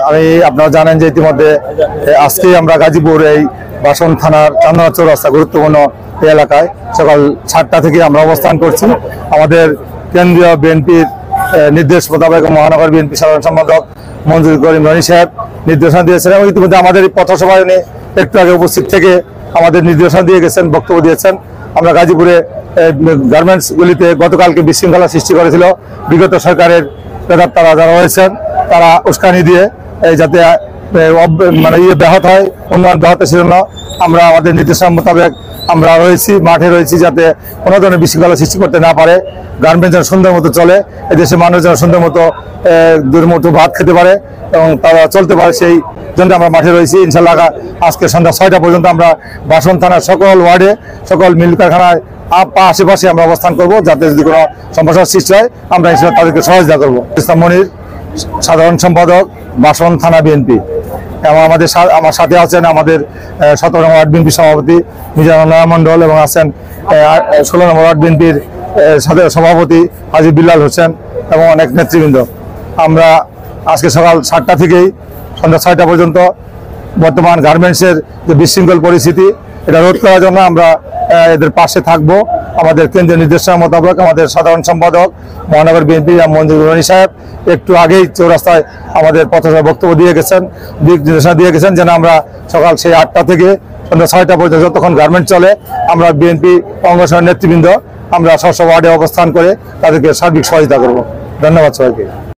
আমি আপনারা জানেন যে ইতিমধ্যে আজকে আমরা গাজীপুর এই বাসন থানার চান্দনা চৌরাস্তা গুরুত্বপূর্ণ এই এলাকায় সকাল 7টা থেকে আমরা অবস্থান করছি। আমাদের কেন্দ্রীয় বিএনপির নির্দেশ মোতাবেক মহানগর বিএনপি সাধারণ সম্পাদক মঞ্জুর করিম রনি সাহেব নির্দেশনা দিয়েছেন এবং ইতিমধ্যে আমাদের পথসভায় উনি একটু আগে উপস্থিত থেকে আমাদের নির্দেশনা দিয়ে গেছেন, বক্তব্য দিয়েছেন। আমরা গাজীপুরে গার্মেন্টসগুলিতে গতকালকে বিশৃঙ্খলা সৃষ্টি করেছিল বিগত সরকারের প্রেতাত্মারা যারা রয়েছেন, তারা উস্কানি দিয়ে যাতে মানে ব্যাহত হয়, উন্নয়ন ব্যাহত সেজন্য আমরা আমাদের নির্দেশনা মোতাবেক আমরা রয়েছি, মাঠে রয়েছি, যাতে কোনো ধরনের বিশৃঙ্খলা সৃষ্টি করতে না পারে। গার্মেন্টস যেন সুন্দর মতো চলে, এদেশের মানুষ যেন সুন্দর মতো দুর্মতো ভাত খেতে পারে এবং তারা চলতে পারে, সেই জন্য আমরা মাঠে রয়েছি। ইনশাল্লাহ আজকে সন্ধ্যা 6টা পর্যন্ত আমরা বাসন থানার সকল ওয়ার্ডে, সকল মিল কারখানায় আশেপাশে আমরা অবস্থান করব, যাতে যদি কোনো সমস্যার সৃষ্টি হয় আমরা ইনশাল্লাহ তাদেরকে সহযোগিতা করবো। ইসলাম মনির, সাধারণ সম্পাদক, বাসন থানা বিএনপি। এবং আমার সাথে আছেন আমাদের 17 নম্বর ওয়ার্ড বিএনপি সভাপতি মিজানুর রহমান মন্ডল এবং আছেন 16 নম্বর ওয়ার্ড বিএনপির সভাপতি হাজী বিল্লাল হোসেন এবং অনেক নেতৃবৃন্দ। আমরা আজকে সকাল 7টা থেকেই সন্ধ্যা 6টা পর্যন্ত বর্তমান গার্মেন্টসের যে বিশৃঙ্খল পরিস্থিতি, এটা রোধ করার জন্য আমরা এদের পাশে থাকব। আমাদের কেন্দ্রীয় নির্দেশনা মোতাবেক আমাদের সাধারণ সম্পাদক মহানগর বিএনপি মঞ্জুর রনি সাহেব একটু আগেই চৌরাস্তায় আমাদের পথসভায় বক্তব্য দিয়ে গেছেন, দিক নির্দেশনা দিয়ে গেছেন যেন আমরা সকাল সেই 8টা থেকে সন্ধ্যা 6টা পর্যন্ত যতক্ষণ গার্মেন্টস চলে আমরা বিএনপি অঙ্গসহ নেতৃবৃন্দ আমরা স্ব ওয়ার্ডে অবস্থান করে তাদেরকে সার্বিক সহযোগিতা করব। ধন্যবাদ সবাইকে।